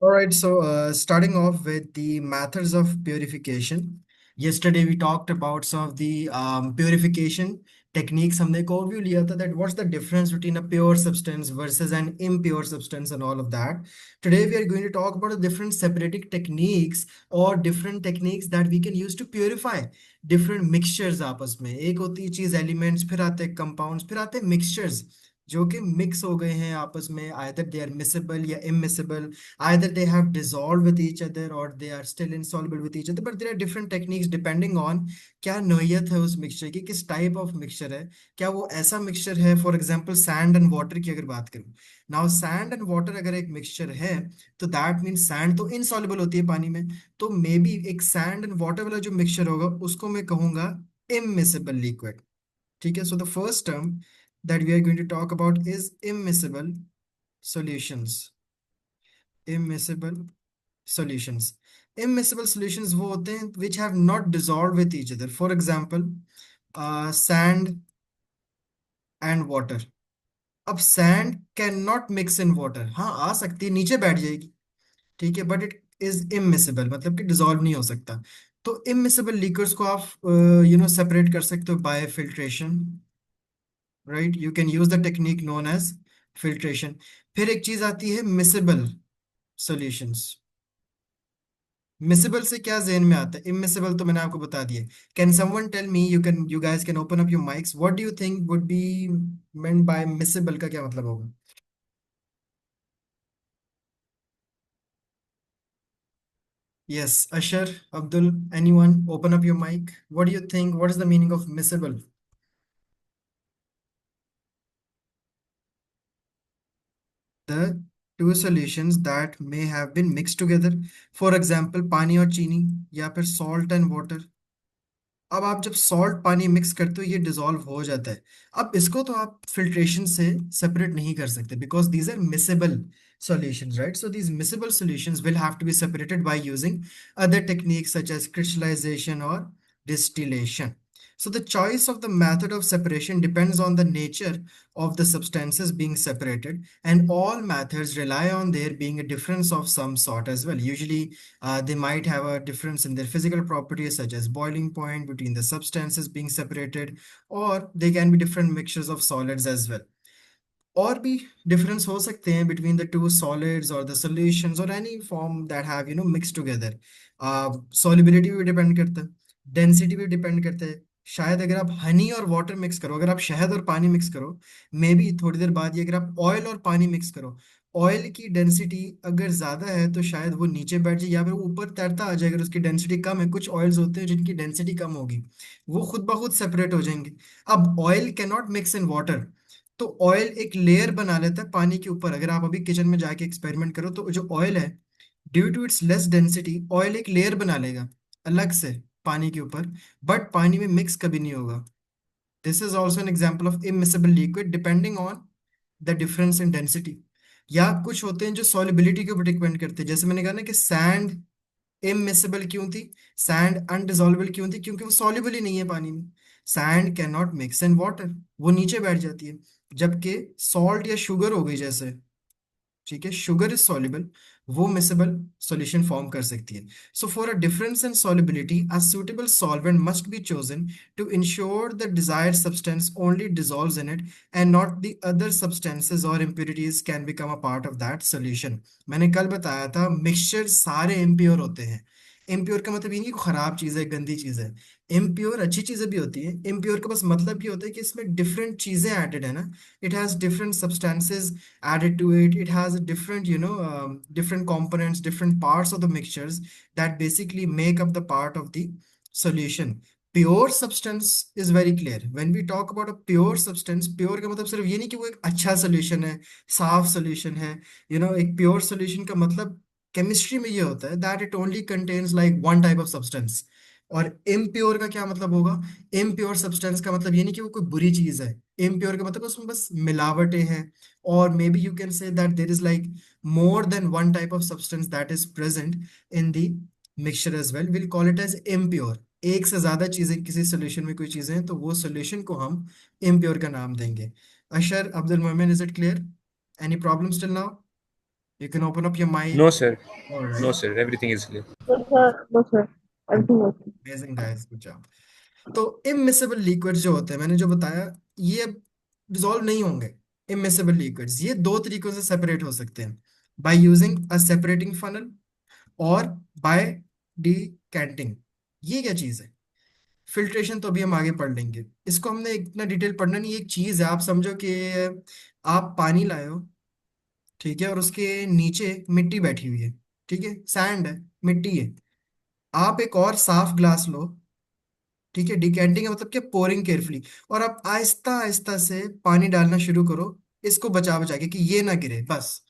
All right, so starting off with the methods of purification. Yesterday we talked about some of the purification techniques. हमने एक overview लिया था that what's the difference between a pure substance versus an impure substance and all of that. Today we are going to talk about the different separating techniques or different techniques that we can use to purify different mixtures आपस में. एक होती है चीज elements, फिर आते हैं compounds, फिर आते हैं mixtures जो कि मिक्स हो गए हैं आपस में. आइदर दे आर मिसेबल या immiscible, either they have dissolved with each other or they are still insoluble with each other, but there are different techniques depending on क्या नोयत है उस मिक्सचर की, किस टाइप ऑफ मिक्सचर है. क्या वो ऐसा मिक्सचर है, for example sand and water की अगर बात करूं. नाउ सैंड एंड वाटर अगर एक मिक्सचर है तो दैट मीन सैंड तो इनसॉल्युबल होती है पानी में. तो मे बी एक सैंड एंड वाटर वाला जो मिक्सचर होगा उसको मैं कहूंगा immiscible liquid. ठीक है, so the first term that we are going to talk about is immiscible solutions. Immiscible solutions. Immiscible solutions वो होते हैं which have not dissolved with each other. For example, sand and water. अब sand cannot mix in water. हाँ आ सकती है, नीचे बैठ जाएगी, ठीक है, बट इट इज immiscible, मतलब कि डिसॉल्व नहीं हो सकता. तो immiscible liquids को आप सेपरेट कर सकते हो by filtration. Right, you can use the technique known as filtration. फिर एक चीज आती है मिसिबल सॉल्यूशंस. मिसेबल से क्या जेन में आता है, इमिसेबल तो मैंने आपको बता दिया. Can someone tell me, you guys can open up your mics, what do you think would be meant by miscible का क्या मतलब होगा. Yes, Ashar, Abdul, anyone open up your mic. What do you think, what is the meaning of miscible. The two solutions that may have been mixed together, for example पानी और चीनी, या फिर salt and water. अब आप जब सॉल्ट पानी mix करते हो ये डिसॉल्व हो जाता है. अब इसको तो आप फिल्ट्रेशन से सेपरेट नहीं कर सकते because these are miscible solutions, right? So these miscible solutions will have to be separated by using other techniques such as crystallization or distillation. So the choice of the method of separation depends on the nature of the substances being separated, and all methods rely on there being a difference of some sort as well. Usually they might have a difference in their physical properties, such as boiling point between the substances being separated, or they can be different mixtures of solids as well. और भी difference हो सकते हैं between the two solids और the solutions और any form that have mix together. Solubility भी depend करता है, डेंसिटी भी डिपेंड करता है. शायद अगर आप हनी और वाटर मिक्स करो, अगर आप शहद और पानी मिक्स करो, मे बी थोड़ी देर बाद ये अगर आप ऑयल और पानी मिक्स करो, ऑयल की डेंसिटी अगर ज्यादा है तो शायद वो नीचे बैठ जाए या फिर वो ऊपर तैरता आ जाए. अगर उसकी डेंसिटी कम है, कुछ ऑयल्स होते हैं जिनकी डेंसिटी कम होगी, वो खुद ब खुद सेपरेट हो जाएंगे. अब oil can not mix in water, तो ऑयल एक लेयर बना लेता है पानी के ऊपर. अगर आप अभी किचन में जाके एक्सपेरिमेंट करो तो जो ऑयल है, due to its less density, oil एक लेयर बना लेगा अलग से पानी के ऊपर, बट पानी में मिक्स कभी नहीं होगा. This is also an example of immiscible liquid depending on the difference in density. या कुछ होते हैं जो सॉलिबिलिटी के ऊपर डिपेंड करते हैं, जैसे मैंने कहा ना कि सैंड इमिसिबल क्यों थी, सैंड अनडिसॉल्वेबल क्यों थी, क्योंकि वो सॉल्युबल ही नहीं है पानी में. Sand can not mix in water, वो नीचे बैठ जाती है. जबकि सॉल्ट या शुगर हो गई जैसे, ठीक है, शुगर इज सॉल्युबल, वो मिसेबल सॉल्यूशन फॉर्म कर सकती है. So for a difference in solubility a suitable solvent must be chosen to ensure the desired substance only dissolves in it and not the other substances or impurities can become a part of that solution. मैंने कल बताया था mixture सारे impure होते हैं. Impure का मतलब ये नहीं कि खराब चीज़ है, गंदी चीज़ है. इम्प्योर अच्छी चीज़ें भी होती हैं. इम्प्योर का बस मतलब ये होता है कि इसमें डिफरेंट चीज़ें एडेड है ना. It has different substances added to it. It has a different, different components, different parts of the mixtures that basically make up the part of the solution. Pure substance is very clear. When we talk about a pure substance, pure का मतलब सिर्फ ये नहीं कि वो एक अच्छा solution है, साफ solution है. एक pure solution का मतलब केमिस्ट्री में ये होता है that it only contains like one type of substance. और इम्प्योर का क्या मतलब होगा, इम्प्योर सब्सटेंस का मतलब ये नहीं कि वो कोई बुरी चीज है. इम्प्योर का मतलब उसमें बस मिलावटें हैं, or maybe you can say that there is like more than one type of substance that is present in the mixture as well. We'll call it as impure. एक से ज्यादा चीजें किसी सॉल्यूशन में कोई चीजें हैं तो वो सॉल्यूशन को हम impure का नाम देंगे. अशर, अब्दुल मोमिन, is it clear? Any problem still now? You can open up your mic. No, sir. All No, right. sir. Everything is clear. No, sir. No, sir. Everything okay. Amazing guys, good job. तो immiscible liquids जो होते हैं, मैंने जो बताया, ये dissolve नहीं होंगे। इमिसिबल लिक्विड्स ये दो तरीकों से सेपरेट हो सकते हैं, by using a separating funnel और बाय डिकैंटिंग। ये क्या चीज है? फिल्ट्रेशन तो अभी हम आगे पढ़ लेंगे, इसको हमने इतना डिटेल पढ़ना नहीं। एक चीज है, आप समझो कि आप पानी लाए हो, ठीक है, और उसके नीचे मिट्टी बैठी हुई है, ठीक है, सैंड है, मिट्टी है। आप एक और साफ ग्लास लो, ठीक है, डिकैंटिंग है मतलब क्या, पोरिंग केयरफुली, और आप आहिस्ता आहिस्ता से पानी डालना शुरू करो, इसको बचा बचा के कि ये ना गिरे, बस।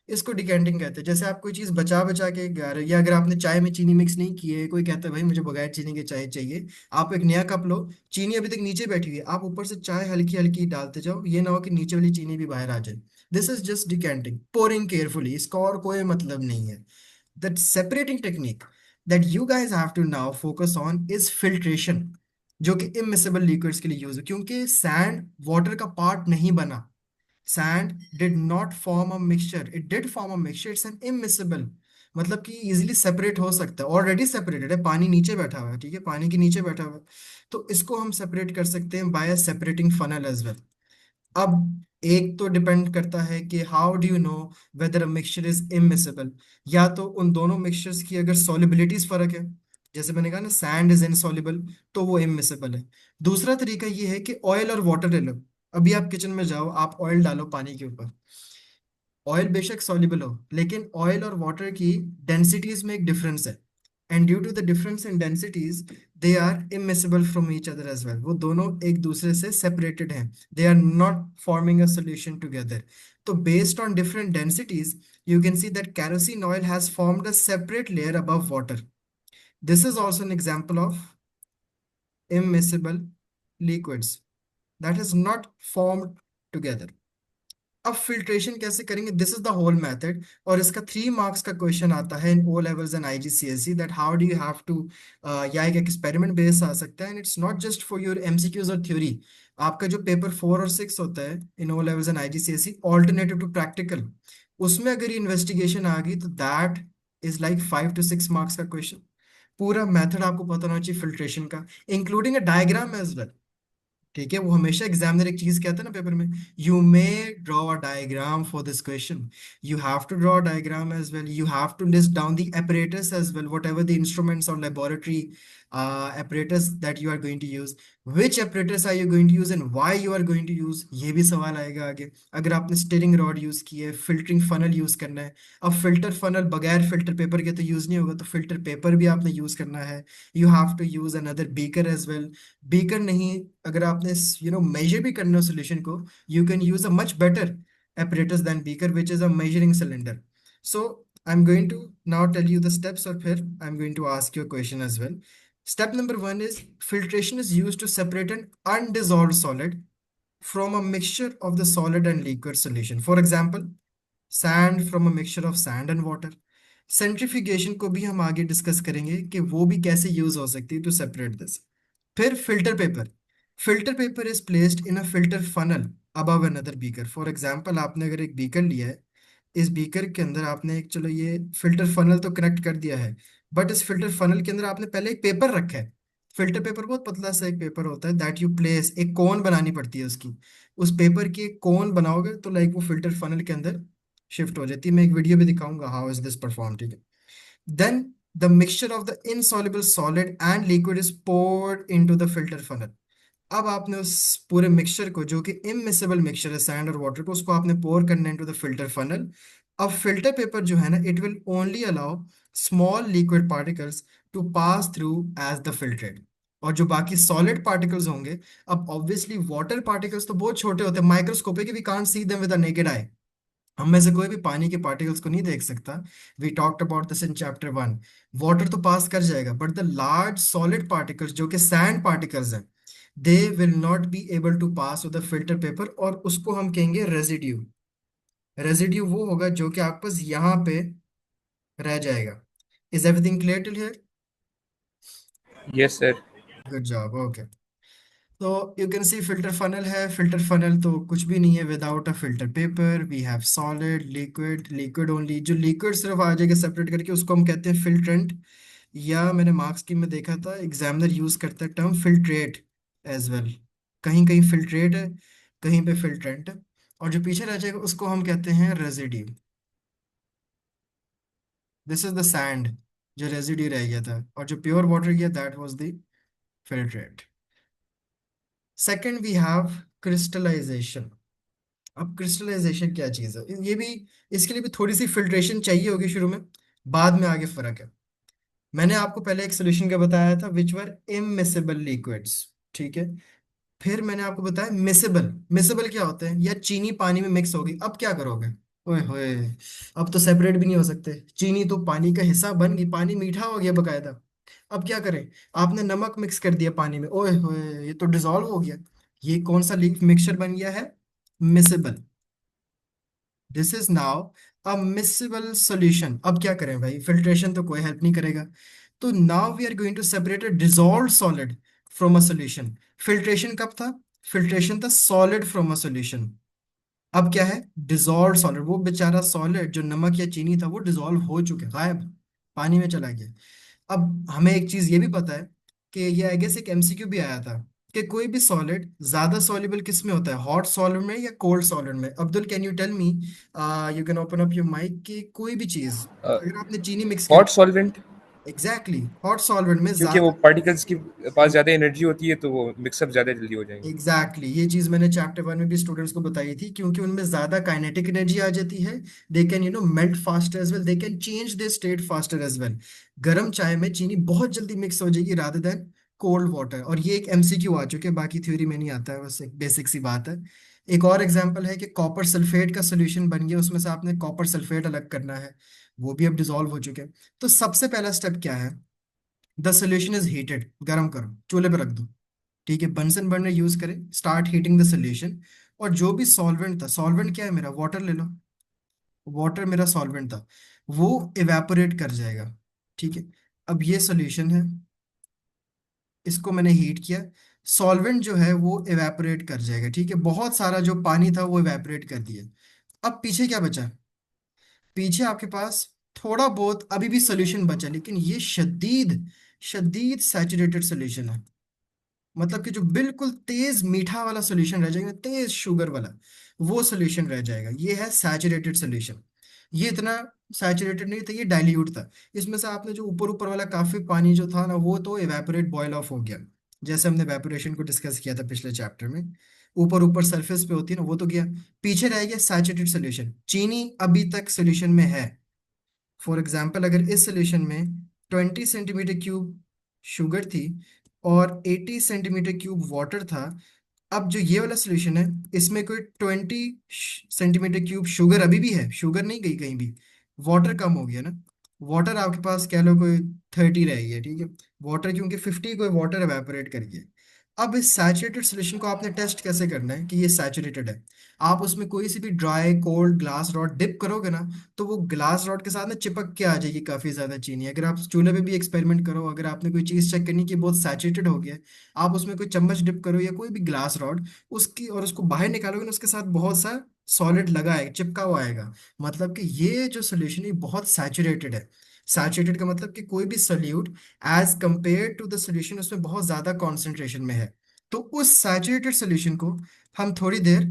इसको डिकैंटिंग कहते हैं। जैसे आप कोई चीज बचा बचा के गा रहे हो, या अगर आपने चाय में चीनी मिक्स नहीं की है, कोई कहता है भाई मुझे बगैर चीनी के चाय चाहिए, आप एक नया कप लो, चीनी अभी तक नीचे बैठी हुई है, आप ऊपर से चाय हल्की हल्की डालते जाओ, ये ना हो कि नीचे वाली चीनी भी बाहर आ जाए। This is just decanting, pouring carefully, इसका और कोई मतलब नहीं है। The separating technique that you guys have to now focus on is filtration, जो कि immiscible liquids के लिए यूज है, क्योंकि सैंड वाटर का पार्ट नहीं बना। Sand did not form a mixture, it did form a mixture, it's an immiscible, मतलब कि इजीली सेपरेट हो सकता है, ऑलरेडी सेपरेटेड है, पानी नीचे बैठा हुआ है, ठीक है, पानी के नीचे बैठा हुआ है, तो इसको हम सेपरेट कर सकते हैं by separating funnel as well. अब एक तो डिपेंड करता है कि how do you know whether a mixture is immiscible, या तो उन दोनों मिक्सचर्स की अगर सॉलिबिलिटीज फर्क है, जैसे मैंने कहा ना सैंड इज इनसॉल्युबल, तो वो इमिसिबल है। दूसरा तरीका ये है कि ऑयल और वाटर ले लो। अभी आप किचन में जाओ, आप ऑयल डालो पानी के ऊपर, ऑयल बेशक सॉल्युबल हो, लेकिन ऑयल और वाटर की डेंसिटीज में एक डिफरेंस है, and due to the difference in densities they are immiscible from each other as well, वो दोनों एक दूसरे से सेपरेटेड हैं, they are not forming a solution together. तो based on different densities you can see that kerosene oil has formed a separate layer above water. This is also an example of immiscible liquids that has not formed together. अब filtration कैसे करेंगे, this is the whole method, और इसका 3 marks का question आता है in O levels and IGCSE, that how do you have to, या एक एक्सपेरिमेंट बेस आ सकता है, and it's not just for your MCQs और थ्योरी। आपका जो पेपर 4 और 6 होता है in O levels and IGCSE, alternative to practical, उसमें अगर इन्वेस्टिगेशन आ गई तो that is like 5 to 6 marks का क्वेश्चन। पूरा मेथड आपको पता होना चाहिए फिल्ट्रेशन का, including a diagram as well, ठीक है। वो हमेशा एग्जामिनर एक चीज कहता है ना पेपर में, you may draw a diagram for this question, you have to draw a diagram as well, you have to list down the apparatus as well, whatever the instruments or laboratory apparatus that you are going to use, which apparatus are you going to use and why you are going to use, ये भी सवाल आएगा आगे। अगर आपने steering rod use की है, filtering funnel use करना है, अब फिल्टर फनल बगैर फिल्टर पेपर के तो यूज नहीं होगा, तो फिल्टर पेपर भी आपने यूज करना है। You have to use another beaker as well, beaker नहीं, अगर आपने मेजर भी करना हो सोल्यूशन को, you can use a much better apparatus than beaker, which is a measuring cylinder. So I'm going to now tell you the steps, or फिर I'm going to ask you a question as well. Step number 1 is filtration is used to separate an undissolved solid from a mixture of the solid and liquid solution. For example, sand from a mixture of sand and water. Centrifugation को भी हम आगे discuss करेंगे कि वो भी कैसे use हो सकती है टू सेपरेट दिस। फिर filter paper, filter paper is placed in a filter funnel above another beaker. For example, आपने अगर एक बीकर लिया है, इस बीकर के अंदर आपने एक, चलो ये फिल्टर फनल तो कनेक्ट कर दिया है, बट इस फिल्टर फनल के अंदर आपने पहले एक पेपर रखा है। फिल्टर पेपर बहुत पतला सा एक पेपर होता है, दैट यू प्लेस, एक कोन बनानी पड़ती है उसकी, उस पेपर की एक कोन बनाओगे तो लाइक वो फिल्टर फनल के अंदर शिफ्ट हो जाती है। मैं एक वीडियो भी दिखाऊंगा हाउ इज दिस परफॉर्म, ठीक है। Then the mixture of the insoluble solid and liquid is poured into the filter funnel। अब आपने उस पूरे मिक्सचर को, जो कि इमिसिबल मिक्सचर है सैंड और वाटर को, उसको आपने पोर करना है इनटू द फिल्टर फनल। अब फिल्टर पेपर जो है ना, it will only allow small liquid particles to pass through as the filtrate, और जो बाकी सॉलिड पार्टिकल्स होंगे, अब ऑब्वियसली वाटर पार्टिकल्स तो बहुत छोटे होते हैं, microscopic, we can't see them with a naked eye, हम में से कोई भी पानी के पार्टिकल्स को नहीं देख सकता। We talked about this in chapter 1। Water तो पास कर जाएगा, but the large solid particles जो कि सैंड पार्टिकल्स हैं, they will not be able to pass with the filter paper, और उसको हम कहेंगे रेजिड्यू। रेजिड्यू वो होगा जो कि आपके पास यहाँ पे रह जाएगा। Is everything clear till here? Yes, sir. Good job, okay. तो you can see filter funnel है। फिल्टर फनल तो कुछ भी नहीं है without a filter paper. We have solid, liquid, liquid only. जो लिक्विड सिर्फ आ जाएगा सेपरेट करके उसको हम कहते हैं फिल्ट्रेंट। या मैंने मार्क्स की में देखा था एग्जामिनर यूज करता है टर्म फिल्ट्रेट एज वेल। कहीं कहीं फिल्ट्रेट है, कहीं पे फिल्ट्रेंट है। और जो पीछे रह जाएगा उसको हम कहते हैं residue. This is the sand, जो रेजिड्यू रह गया था। और जो प्योर वाटर गया that was the filtrate. Second we have crystallization. अब क्रिस्टलाइजेशन क्या चीज़ है ये भी, इसके लिए भी थोड़ी सी फिल्ट्रेशन चाहिए होगी शुरू में, बाद में आगे फर्क है। मैंने आपको पहले एक सोल्यूशन का बताया था विच वर इमिसिबल लिक्विड्स, ठीक है। फिर मैंने आपको बताया मिसेबल। मिसेबल क्या होते हैं? या चीनी पानी में मिक्स होगी, अब क्या करोगे? ओए होए, अब तो सेपरेट भी नहीं हो सकते। चीनी तो पानी का हिस्सा बन गई, पानी मीठा हो गया बकायदा। अब क्या करें? आपने नमक मिक्स कर दिया पानी में, ओए होए ये तो डिजोल्व हो गया। ये कौन सा मिक्सचर बन गया है? Miscible. This is now a miscible solution. अब क्या करें भाई, फिल्ट्रेशन तो कोई हेल्प नहीं करेगा। तो now we are going to separate a dissolved solid from a solution. Filtration कब था? फिल्ट्रेशन था सॉलिड फ्रॉम अ सॉल्यूशन। अब क्या है? Dissolve solid. वो बेचारा सॉलिड जो नमक या चीनी था वो डिजॉल्व हो चुके, गायब, पानी में चला गया। अब हमें एक चीज ये भी पता है कि ये आई गेस एक एमसीक्यू भी आया था कि कोई भी सॉलिड ज्यादा सॉल्युबल किस में होता है, हॉट सॉलिड में या कोल्ड सॉलिड में? Abdul can you tell me, you can open up your mic, कि कोई भी चीज अगर आपने चीनी मिक्स कर, hot solvent, exactly hot solid में क्योंकि वो ज्यादा। पार्टिकल्स की पास ज़्यादा एनर्जी होती है तो वो मिक्सअप ज़्यादा जल्दी हो जाएंगे। एग्जैक्टली ये चीज मैंने चैप्टर 1 में भी स्टूडेंट्स को बताई थी, क्योंकि उनमें ज्यादा काइनेटिक एनर्जी आ जाती है। They can melt faster as well, they can change their state faster as well. गर्म चाय में चीनी बहुत जल्दी मिक्स हो जाएगी रादर देन कोल्ड वाटर। और ये एक एमसीक्यू आ चुके हैं, बाकी थ्योरी में नहीं आता है, बस एक बेसिक सी बात है। एक और एग्जांपल है कि कॉपर सल्फेट का सोल्यूशन बन गया, उसमें से आपने कॉपर सल्फेट अलग करना है, वो भी अब डिसॉल्व हो चुके हैं। तो सबसे पहला स्टेप क्या है? द सोल्यूशन इज हीटेड, गर्म करो, चूल्हे पे रख दो, ठीक है। बंसन बर्नर यूज करें, स्टार्ट हीटिंग द सोल्यूशन। और जो भी सॉल्वेंट था, सॉल्वेंट क्या है मेरा? वाटर ले लो। वाटर मेरा सॉल्वेंट था, वो इवेपोरेट कर जाएगा, ठीक है। अब ये सोल्यूशन है, इसको मैंने हीट किया, सॉल्वेंट जो है वो इवेपोरेट कर जाएगा, ठीक है। बहुत सारा जो पानी था वो इवेपोरेट कर दिया। अब पीछे क्या बचा? पीछे आपके पास थोड़ा बहुत अभी भी सोल्यूशन बचा, लेकिन ये शदीद शदीद सैचुरेटेड सोल्यूशन है। मतलब कि जो बिल्कुल तेज मीठा वाला सोल्यूशन रह जाएगा, तेज शुगर वाला, वो सोल्यूशन रह जाएगा। ये है सैचुरेटेड सोल्यूशन। ये इतना सैचुरेटेड नहीं था, ये डाइल्यूट था। इसमें से आपने जो ऊपर ऊपर वाला काफी पानी जो था ना, वो तो इवेपोरेट बॉयल ऑफ हो गया, जैसे हमने इवेपोरेशन को डिस्कस किया था पिछले चैप्टर में। ऊपर ऊपर सरफेस पे होती है ना, वो तो गया। पीछे रह गया सैचुरेटेड सोल्यूशन। चीनी अभी तक सोल्यूशन में है। फॉर एग्जाम्पल अगर इस सोल्यूशन में 20 सेंटीमीटर क्यूब शुगर थी और 80 सेंटीमीटर क्यूब वाटर था, अब जो ये वाला सोल्यूशन है, इसमें कोई 20 सेंटीमीटर क्यूब शुगर अभी भी है, शुगर नहीं गई कहीं भी। वाटर कम हो गया ना, वाटर आपके पास कह लो कोई 30 रह गई है, ठीक है। वाटर क्योंकि 50 कोई वाटर एवेपोरेट कर गया। अब इस सैचुरेटेड सोल्यूशन को आपने टेस्ट कैसे करना है कि ये सैचुरेटेड है? आप उसमें कोई सी भी dry cold glass rod dip करोगे ना, तो वो ग्लास रॉड के साथ ना चिपक के आ जाएगी काफी ज्यादा चीनी। अगर आप चूल्हे पे भी एक्सपेरिमेंट करो, अगर आपने कोई चीज चेक करनी कि बहुत सैचुरेटेड हो गया है, आप उसमें कोई चम्मच डिप करो या कोई भी ग्लास रॉड, उसकी और उसको बाहर निकालोगे ना, उसके साथ बहुत सा सॉलिड लगा है, चिपका हुआ आएगा। मतलब कि ये जो सोल्यूशन है बहुत सैचुरेटेड है। सैचुरेटेड का मतलब कि कोई भी solute as compare to the solution उसमें बहुत ज्यादा कॉन्सेंट्रेशन में है। तो उस सैचुरेटेड सोल्यूशन को हम थोड़ी देर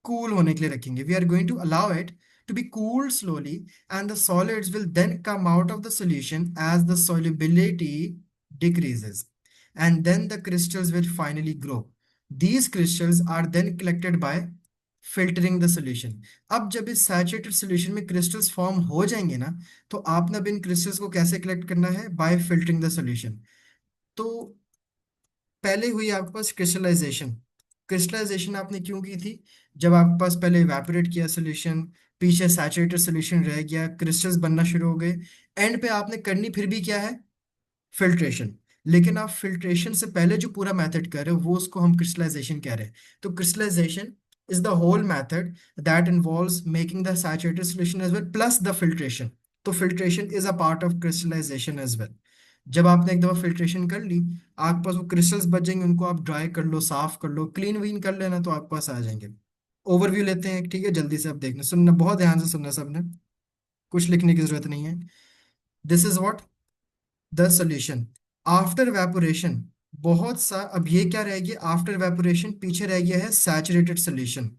कूल होने के लिए रखेंगे। We are going to allow it to be cooled slowly, and the solids will then come out of the solution as the solubility decreases, and then the crystals will finally grow. These crystals are then collected by filtering the solution. अब जब इस saturated solution में crystals form हो जाएंगे ना, तो आपने अब इन क्रिस्टल्स को कैसे कलेक्ट करना है? Bye filtering the solution. तो पहले हुई आपके पास क्रिस्टलाइजेशन। क्रिस्टलाइजेशन आपने क्यों की थी? जब आपके पास पहले इवेपोरेट किया सोल्यूशन, पीछे सैचुरेटेड सोल्यूशन रह गया, क्रिस्टल्स बनना शुरू हो गए, एंड पे आपने करनी फिर भी क्या है? फिल्ट्रेशन। लेकिन आप फिल्ट्रेशन से पहले जो पूरा मेथड कर रहे हो वो उसको हम क्रिस्टलाइजेशन कह रहे हैं। तो crystallisation is the whole method that involves making the saturated solution as well plus the filtration. तो filtration is a part of crystallisation as well. जब आपने एक दफा फिल्ट्रेशन कर ली, आपके पास वो क्रिस्टल्स बच जाएंगे, उनको आप ड्राई कर लो, साफ कर लो, क्लीन वीन कर लेना, तो आपके पास आ जाएंगे। ओवरव्यू लेते हैं, ठीक है, जल्दी से आप देखना, सुनना, बहुत ध्यान से सुनना सबने, कुछ लिखने की जरूरत नहीं है। This is what the solution after evaporation. बहुत सा, अब ये क्या रह गया आफ्टर वेपोरेशन, पीछे रह गया है सैचुरेटेड सोल्यूशन।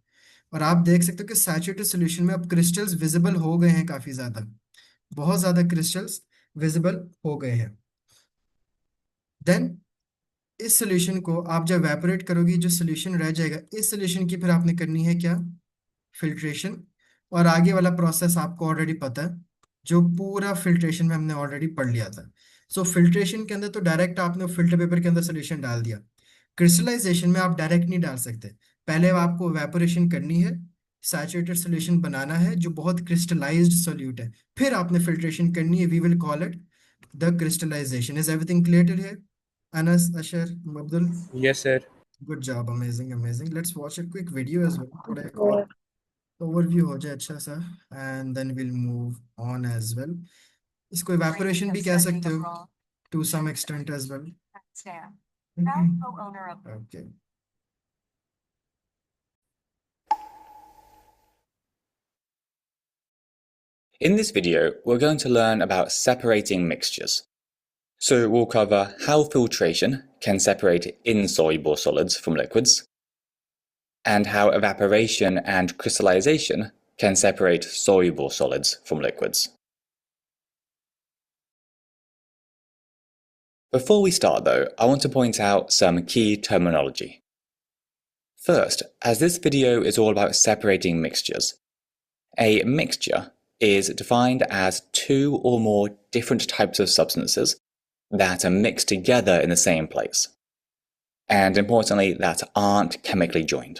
और आप देख सकते हो कि सैचुरेटेड सोल्यूशन में अब क्रिस्टल्स विजिबल हो गए हैं, काफी ज्यादा, बहुत ज्यादा क्रिस्टल्स विजिबल हो गए हैं। देन इस सोल्यूशन को आप जब वेपोरेट करोगे, जो सोल्यूशन रह जाएगा, इस सोल्यूशन की फिर आपने करनी है क्या, फिल्ट्रेशन। और आगे वाला प्रोसेस आपको ऑलरेडी पता है, जो पूरा फिल्ट्रेशन में हमने ऑलरेडी पढ़ लिया था। सो फिल्ट्रेशन के अंदर तो डायरेक्ट आपने फिल्टर पेपर के अंदर सोल्यूशन डाल दिया। क्रिस्टलाइजेशन में आप डायरेक्ट नहीं डाल सकते, पहले आपको वेपोरेशन करनी है, सैचुरेटेड सोल्यूशन बनाना है जो बहुत क्रिस्टलाइज्ड सोल्यूट है, फिर आपने फिल्ट्रेशन करनी है, we will call it the crystallization. Is everything clear here? Anas, Ashar, Abdul? Yes, sir. Good job, amazing amazing. Let's watch a quick video as well, थोड़ा एक sir. ओवरव्यू हो जाए अच्छा सा, and then will move on as well. इसको evaporation भी कह सकते हो to some extent as well. Okay. In this video, we're going to learn about separating mixtures. So we'll cover how filtration can separate insoluble solids from liquids, and how evaporation and crystallization can separate soluble solids from liquids. Before we start though, I want to point out some key terminology. First, as this video is all about separating mixtures, a mixture is defined as two or more different types of substances that are mixed together in the same place, and importantly, that aren't chemically joined.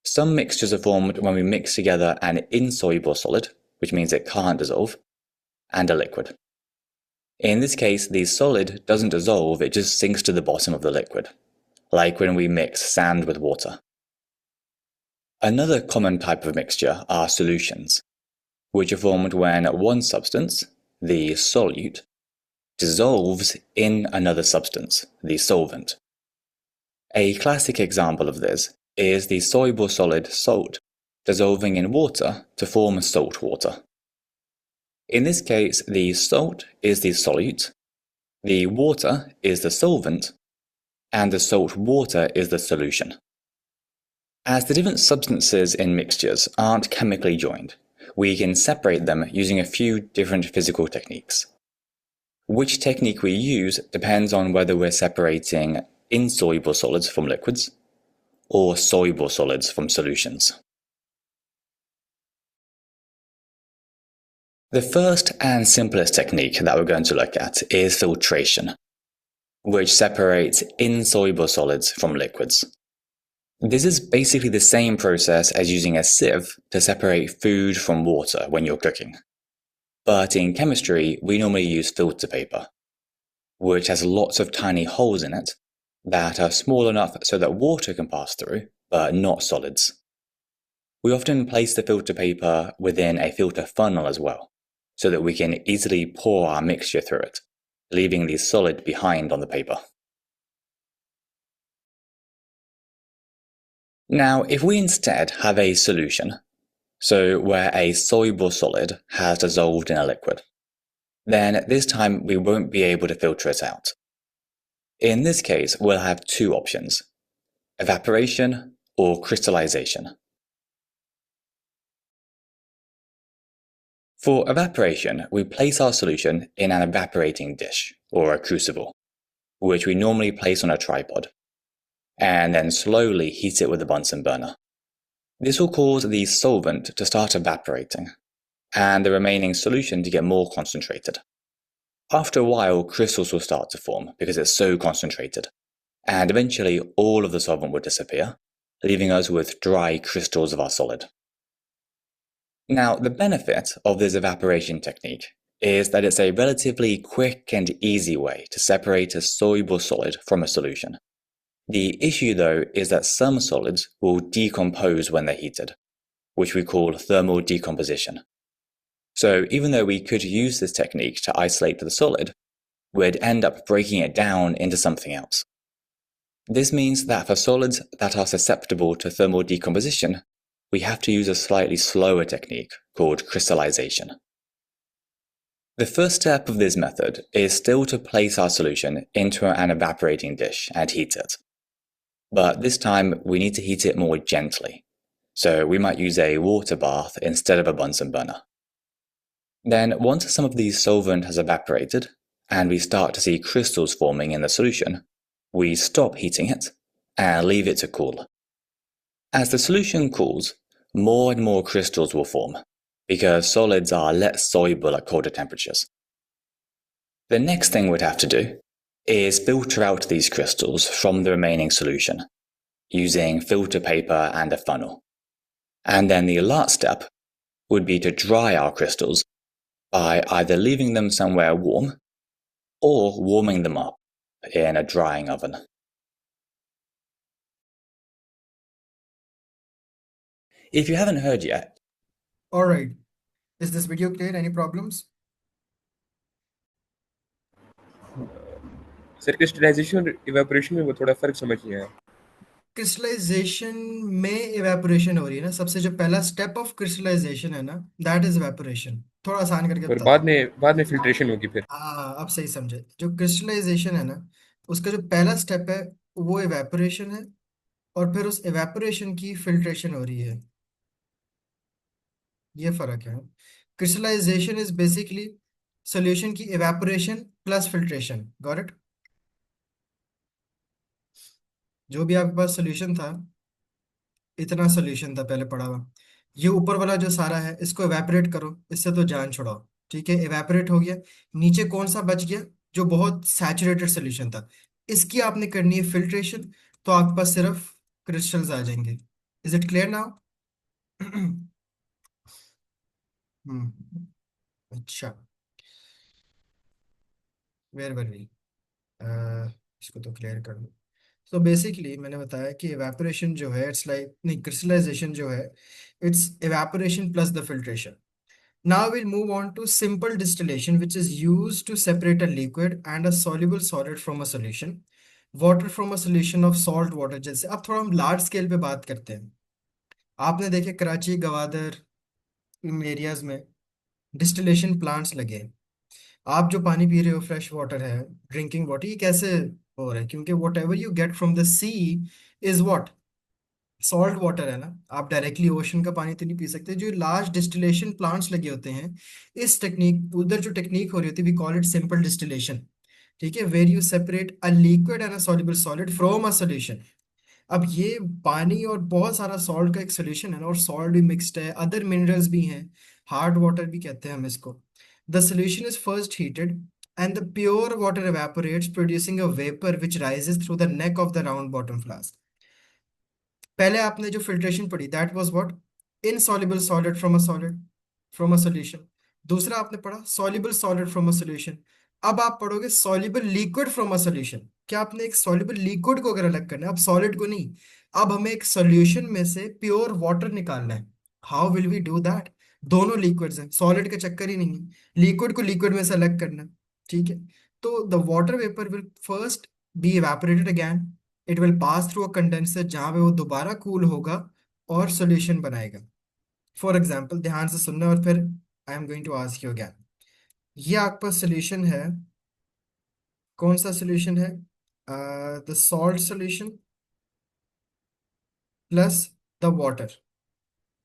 Some mixtures are formed when we mix together an insoluble solid, which means it can't dissolve, and a liquid. In this case, the solid doesn't dissolve, it just sinks to the bottom of the liquid, like when we mix sand with water. Another common type of mixture are solutions, which are formed when one substance, the solute, dissolves in another substance, the solvent. A classic example of this is the soluble solid salt dissolving in water to form salt water. In this case, the salt is the solute, the water is the solvent, and the salt water is the solution. As the different substances in mixtures aren't chemically joined, we can separate them using a few different physical techniques. Which technique we use depends on whether we're separating insoluble solids from liquids or soluble solids from solutions. The first and simplest technique that we're going to look at is filtration, which separates insoluble solids from liquids. This is basically the same process as using a sieve to separate food from water when you're cooking. But in chemistry, we normally use filter paper, which has lots of tiny holes in it that are small enough so that water can pass through, but not solids. We often place the filter paper within a filter funnel as well, so that we can easily pour our mixture through it, leaving the solid behind on the paper. Now, if we instead have a solution, so where a soluble solid has dissolved in a liquid, then this time we won't be able to filter it out. In this case, we'll have two options: evaporation or crystallization. For evaporation, we place our solution in an evaporating dish or a crucible, which we normally place on a tripod, and then slowly heat it with a Bunsen burner. This will cause the solvent to start evaporating, and the remaining solution to get more concentrated. After a while, crystals will start to form because it's so concentrated, and eventually all of the solvent will disappear, leaving us with dry crystals of our solid. Now, the benefit of this evaporation technique is that it's a relatively quick and easy way to separate a soluble solid from a solution. The issue, though, is that some solids will decompose when they're heated, which we call thermal decomposition. So even though we could use this technique to isolate the solid, we'd end up breaking it down into something else. This means that for solids that are susceptible to thermal decomposition, we have to use a slightly slower technique called crystallization. The first step of this method is still to place our solution into an evaporating dish and heat it. But this time we need to heat it more gently, so we might use a water bath instead of a Bunsen burner. Then once some of the solvent has evaporated, and we start to see crystals forming in the solution, we stop heating it and leave it to cool. As the solution cools, more and more crystals will form, because solids are less soluble at colder temperatures. The next thing we'd have to do is filter out these crystals from the remaining solution, using filter paper and a funnel. And then the last step would be to dry our crystals by either leaving them somewhere warm or warming them up in a drying oven. If you haven't heard yet, All right. Is this video clear? Any problems? Sir crystallization और evaporation में वो थोड़ा फर्क समझ नहीं आया। Crystallisation में evaporation हो रही है ना, सबसे जो पहला स्टेप ऑफ क्रिस्टलाइजेशन है ना, दैट इज इवेपोरेशन। थोड़ा आसान करके और बताता हूँ। बाद में फिल्ट्रेशन होगी फिर। हाँ, अब सही समझे। जो क्रिस्टलाइजेशन है ना, उसका जो पहला स्टेप है वो इवेपोरेशन है, और फिर उस इवेपोरेशन की फिल्ट्रेशन हो रही है। ये फर्क है। क्रिस्टलाइजेशन इज बेसिकली सॉल्यूशन की evaporation plus filtration. Got it? जो भी आपके पास सॉल्यूशन था, इतना सॉल्यूशन था पहले पड़ा हुआ, ये ऊपर वाला जो सारा है इसको इवेपोरेट करो, इससे तो जान छुड़ाओ। ठीक है, इवेपोरेट हो गया। नीचे कौन सा बच गया? जो बहुत सैचुरेटेड सॉल्यूशन था, इसकी आपने करनी है फिल्ट्रेशन, तो आपके पास सिर्फ क्रिस्टल्स आ जाएंगे। Is it clear now? अच्छा, वेर वर वी? इसको तो क्लियर कर दो। तो बेसिकली मैंने बताया कि इवेपोरेशन जो है, इट्स लाइक, नहीं, क्रिस्टलाइजेशन जो है, it's evaporation plus the filtration. Now we'll move on to simple distillation, which is used to separate a liquid and a soluble solid from a solution. Water from a solution of salt water। जैसे अब थोड़ा हम large scale पे बात करते हैं। आपने देखे कराची, गवादर, इन एरियाज में डिस्टिलेशन प्लांट्स लगे हैं। आप जो पानी पी रहे हो, फ्रेश वाटर है, ड्रिंकिंग वाटर, ये कैसे हो रहा है? क्योंकि whatever you get from the sea is what? Salt water है ना। आप डायरेक्टली ओशन का पानी तो नहीं पी सकते। जो लार्ज डिस्टिलेशन प्लांट्स लगे होते हैं, इस टेक्निक, उधर जो टेक्निक हो रही होती है, we call it simple distillation. ठीक है, where you separate a liquid and a soluble solid from a solution. अब ये पानी और बहुत सारा सॉल्ट का एक सोल्यूशन है ना, और सॉल्ट भी मिक्स्ड है, अदर मिनरल्स भी हैं, हार्ड वाटर भी कहते हैं हम इसको। The solution is first heated and the pure water evaporates, producing a vapor which rises through the neck of the round bottom flask। पहले आपने जो फिल्ट्रेशन पढ़ी, that was what? Insoluble solid from a solid, from a solution. दूसरा आपने पढ़ा soluble solid from a solution. अब आप पढ़ोगे soluble liquid from a solution. क्या आपने एक सॉल्युबल लिक्विड को अगर अलग करना है, अब सॉलिड को नहीं, अब हमें एक सॉल्यूशन में से प्योर वाटर निकालना है। How will we do that? दोनों लिक्विड्स हैं, सॉलिड का चक्कर ही नहीं है, लिक्विड को लिक्विड में से अलग करना है। ठीक है, तो the water vapour will first be evaporated again, it will pass through a condenser, जहां पे वो दोबारा कूल होगा और सॉल्यूशन बनाएगा। फॉर एग्जांपल, ध्यान से सुनना और फिर I am going to ask you again. ये आपका पास सॉल्यूशन है, कौन सा सॉल्यूशन है? The salt solution plus the water.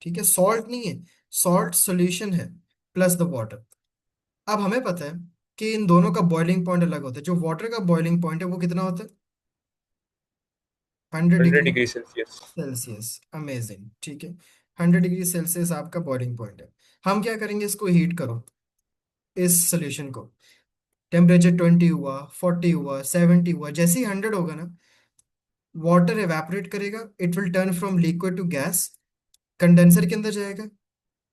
ठीक है, सॉल्ट नहीं है, सॉल्ट सॉल्यूशन है प्लस द वाटर। अब हमें पता है कि इन दोनों का बॉइलिंग पॉइंट अलग होता है। जो वाटर का बॉइलिंग पॉइंट है वो कितना होता है? 100 100 degree degree Celsius. Celsius. Amazing. ठीक है, 100 डिग्री सेल्सियस आपका बॉइलिंग पॉइंट है। हम क्या करेंगे, इसको हीट करो, इस सोल्यूशन को। टेम्परेचर 20 हुआ, 40 हुआ, 70 हुआ, जैसे ही 100 होगा ना, वाटर एवेपोरेट करेगा, it will turn from liquid to gas, condenser के अंदर जाएगा।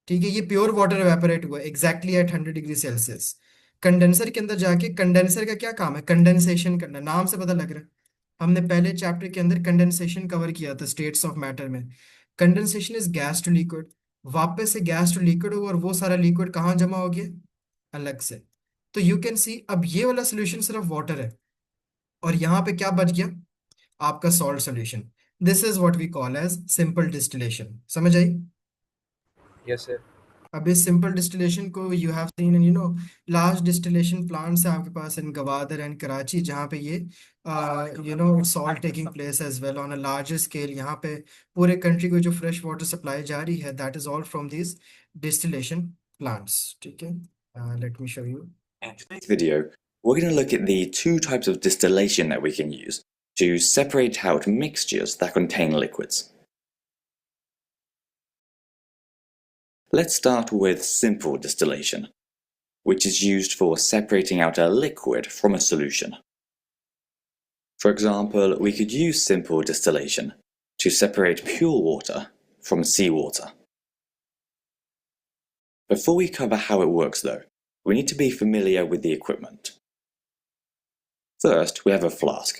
ठीक है, ये प्योर वाटर एवेपोरेट हुआ exactly at 100 degree Celsius. Condenser के अंदर जाके, कंडेंसर का क्या काम है? कंडेंसेशन करना, नाम से पता लग रहा है। हमने पहले चैप्टर के अंदर कंडेंसेशन कवर किया था, स्टेट्स ऑफ मैटर में। Condensation is gas to liquid, वापस से गैस टू लिक्विड हो, और वो सारा लिक्विड कहाँ जमा हो गया? अलग से। तो यू कैन सी अब ये वाला सोल्यूशन सिर्फ वाटर है, और यहाँ पे क्या बच गया, आपका salt solution. This is what we call as simple distillation. समझ आई? Yes sir. अब इस सिंपल डिस्टिलेशन को you have seen in large distillation plants है आपके पास इन गवादर एंड कराची, जहाँ पे ये it's all taking place as well on a larger scale. यहाँ पे पूरे कंट्री को जो फ्रेश वाटर सप्लाई जा रही है, that is all from this distillation plants. ठीक है, let me show you. In today's video, we're going to look at the two types of distillation that we can use to separate out mixtures that contain liquids. Let's start with simple distillation, which is used for separating out a liquid from a solution. For example, we could use simple distillation to separate pure water from seawater. Before we cover how it works though, we need to be familiar with the equipment. First, we have a flask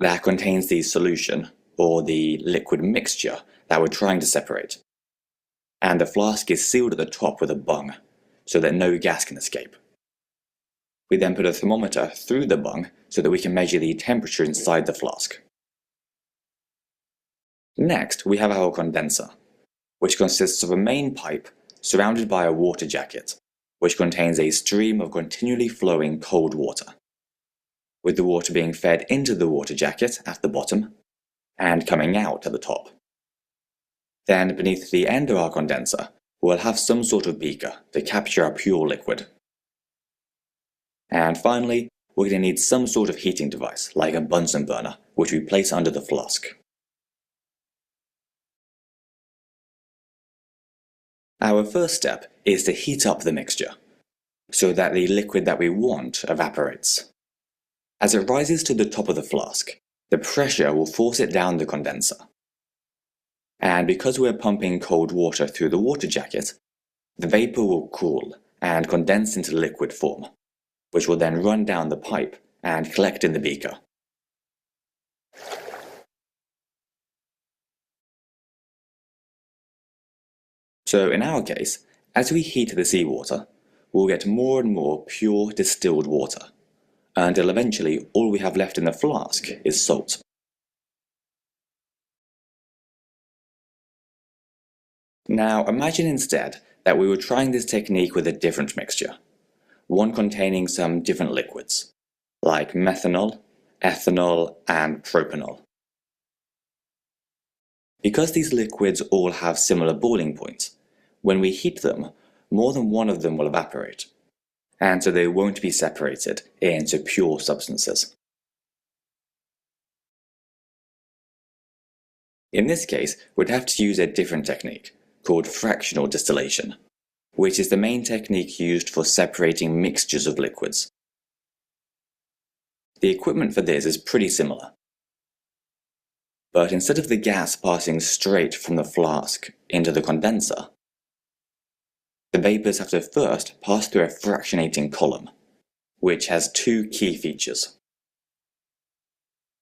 that contains the solution or the liquid mixture that we're trying to separate. And the flask is sealed at the top with a bung so that no gas can escape. We then put a thermometer through the bung so that we can measure the temperature inside the flask. Next, we have our condenser, which consists of a main pipe surrounded by a water jacket, which contains a stream of continually flowing cold water, with the water being fed into the water jacket at the bottom and coming out at the top. Then, beneath the end of our condenser, we'll have some sort of beaker to capture our pure liquid. And finally, we're going to need some sort of heating device, like a Bunsen burner, which we place under the flask. Our first step is to heat up the mixture, so that the liquid that we want evaporates. As it rises to the top of the flask, the pressure will force it down the condenser. And because we're pumping cold water through the water jacket, the vapor will cool and condense into liquid form, which will then run down the pipe and collect in the beaker. So in our case, as we heat the seawater, we'll get more and more pure distilled water, until eventually all we have left in the flask is salt. Now imagine instead that we were trying this technique with a different mixture, one containing some different liquids, like methanol, ethanol, and propanol. Because these liquids all have similar boiling points, when we heat them, more than one of them will evaporate, and so they won't be separated into pure substances. In this case, we'd have to use a different technique, called fractional distillation, which is the main technique used for separating mixtures of liquids. The equipment for this is pretty similar. But instead of the gas passing straight from the flask into the condenser, the vapors have to first pass through a fractionating column, which has two key features.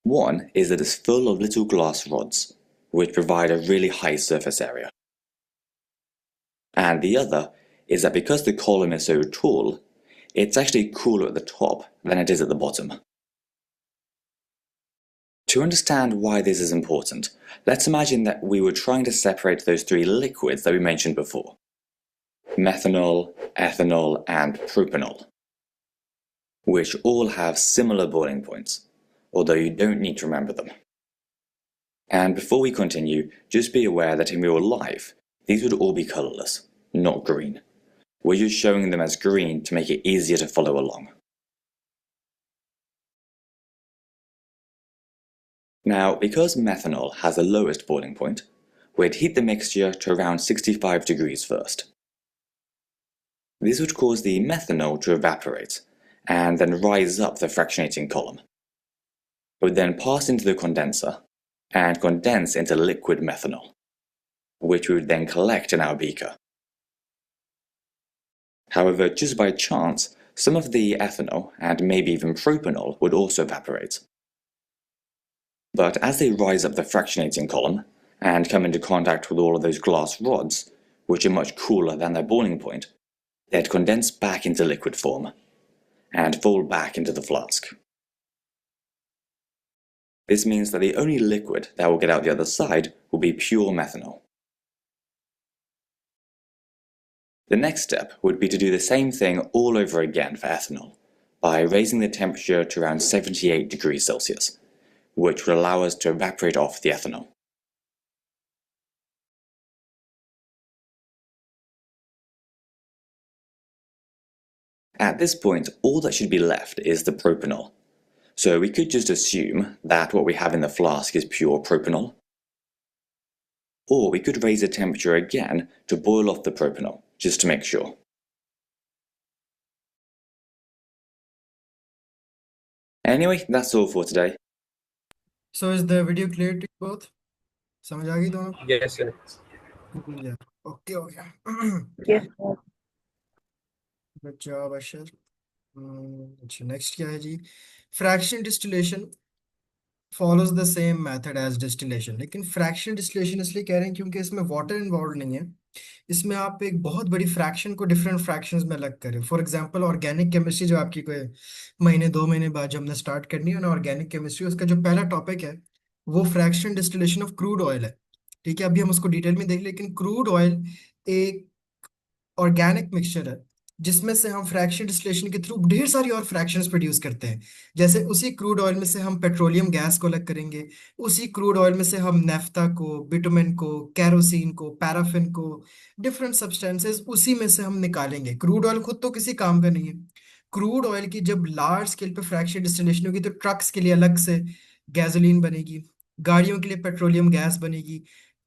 One is that it's full of little glass rods, which provide a really high surface area. And the other is that because the column is so tall, it's actually cooler at the top than it is at the bottom. To understand why this is important, let's imagine that we were trying to separate those three liquids that we mentioned before: methanol, ethanol, and propanol, which all have similar boiling points, although you don't need to remember them. And before we continue, just be aware that in real life, these would all be colourless, not green. We're just showing them as green to make it easier to follow along. Now, because methanol has the lowest boiling point, we'd heat the mixture to around 65 degrees first. This would cause the methanol to evaporate and then rise up the fractionating column. It would then pass into the condenser and condense into liquid methanol, which we would then collect in our beaker. However, just by chance, some of the ethanol and maybe even propanol would also evaporate. But as they rise up the fractionating column and come into contact with all of those glass rods, which are much cooler than their boiling point, they'd condense back into liquid form, and fall back into the flask. This means that the only liquid that will get out the other side will be pure methanol. The next step would be to do the same thing all over again for ethanol, by raising the temperature to around 78 degrees Celsius, which would allow us to evaporate off the ethanol. At this point, all that should be left is the propanol. So we could just assume that what we have in the flask is pure propanol. Or we could raise the temperature again to boil off the propanol, just to make sure. Anyway, that's all for today. So is the video clear to you both? समझ आ गई दोनों? Yes, sir. Yeah. Okay, हो गया. Yes, sir. Good job, Asher. अच्छा, next क्या है जी? Fraction distillation follows the same method as distillation, लेकिन फ्रैक्शन डिस्टिलेशन इसलिए कह रहे हैं क्योंकि इसमें वाटर इन्वॉल्व नहीं है. इसमें आप एक बहुत बड़ी फ्रैक्शन को डिफरेंट फ्रैक्शंस में अलग करें. फॉर एग्जांपल ऑर्गेनिक केमिस्ट्री जो आपकी कोई महीने 2 महीने बाद जब हमने स्टार्ट करनी है ना ऑर्गेनिक केमिस्ट्री, उसका जो पहला टॉपिक है वो fraction distillation of crude oil है. ठीक है, अभी हम उसको डिटेल में देख, लेकिन क्रूड ऑयल एक ऑर्गेनिक मिक्सचर है जिसमें से हम फ्रैक्शन डिस्टिलेशन के थ्रू ढेर सारी और फ्रैक्शंस प्रोड्यूस करते हैं. जैसे उसी क्रूड ऑयल में से हम पेट्रोलियम गैस को अलग करेंगे, उसी क्रूड ऑयल में से हम नेफ्था को, बिटुमेन को, कैरोसिन को, पैराफिन को, डिफरेंट सब्सटेंसेस उसी में से हम निकालेंगे. क्रूड ऑयल खुद तो किसी काम का नहीं है. क्रूड ऑयल की जब लार्ज स्केल पे फ्रैक्शन डिस्टिलेशन होगी तो ट्रक्स के लिए अलग से गैसोलीन बनेगी, गाड़ियों के लिए पेट्रोलियम गैस बनेगी,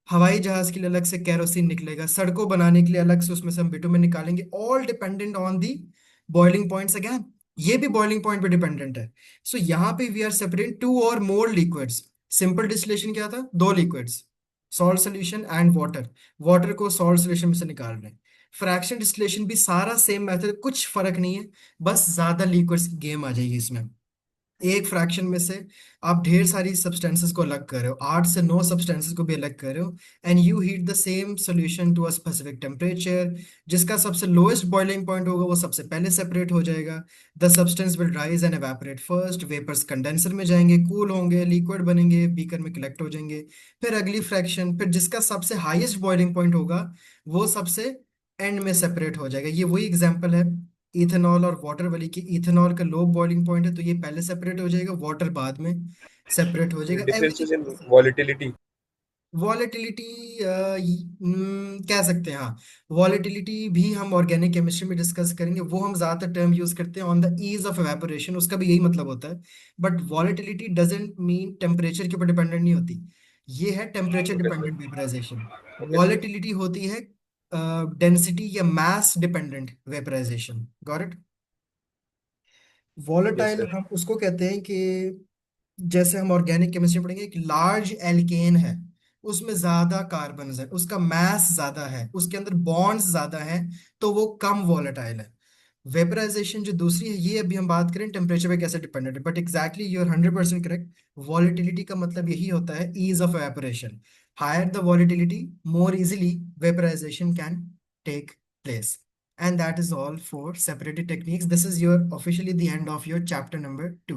हवाई जहाज के लिए अलग से कैरोसिन निकलेगा, सड़कों बनाने के लिए अलग से उसमें से हम बिटुमेन निकालेंगे. All dependent on the boiling points again. ये भी बॉइलिंग पॉइंट पे डिपेंडेंट है. सो यहाँ पे वी आर सेपरेटिंग टू और मोर लिक्विड्स. सिंपल डिस्टिलेशन क्या था? दो liquids, salt solution and water. Water को सॉल्ट सोल्यूशन में से निकाल रहे हैं. फ्रैक्शन डिस्टिलेशन भी सारा सेम मेथड, कुछ फर्क नहीं है, बस ज्यादा लिक्विड्स की गेम आ जाएगी इसमें. एक फ्रैक्शन में से आप ढेर सारी सब्सटेंसेस को अलग कर रहे हो, 8 से 9 सब्सटेंसेस को भी अलग कर रहे हो, and you heat the same solution to a specific temperature. जिसका सबसे लोएस्ट बॉइलिंग पॉइंट होगा वो सबसे पहले सेपरेट हो जाएगा. The substance will rise and evaporate first. Vapours condenser में जाएंगे, कूल होंगे, लिक्विड बनेंगे, बीकर में कलेक्ट हो जाएंगे. फिर अगली फ्रैक्शन, फिर जिसका सबसे हाईएस्ट बॉइलिंग पॉइंट होगा वो सबसे एंड में सेपरेट हो जाएगा. ये वही एग्जाम्पल है इथेनॉल और वाटर वाली की. इथेनॉल का लो बॉइलिंग पॉइंट है तो ये पहले सेपरेट हो जाएगा, वाटर बाद में सेपरेट हो जाएगा. Differences in everything volatility. Volatility कह सकते हैं, हाँ. वॉलेटिलिटी भी हम ऑर्गेनिक केमिस्ट्री में डिस्कस करेंगे, वो हम ज्यादातर टर्म यूज करते हैं on the ease of evaporation, उसका भी यही मतलब होता है. But volatility doesn't mean temperature के ऊपर डिपेंडेंट नहीं होती. ये है temperature Okay, sir. Dependent vaporisation. Okay, sir. Volatility होती है डेंसिटी या mass dependent vaporisation. Got it? Yes, volatile sir. हम उसको कहते हैं कि जैसे हम ऑर्गेनिक केमिस्ट्री में पढ़ेंगे, एक लार्ज एल्केन है, उसमें ज्यादा कार्बन है, उसका मास ज्यादा है, उसके अंदर बॉन्ड्स ज्यादा हैं, तो वो कम वॉलेटाइल है. वेपराइजेशन जो दूसरी है, ये अभी हम बात करें टेम्परेचर पे कैसे डिपेंडेंट है. But exactly you are 100% correct. Volatility का मतलब यही होता है ease of evaporation. Higher the volatility, more easily vaporization can take place. And that is all for separated techniques. This is your officially the end of your chapter number 2.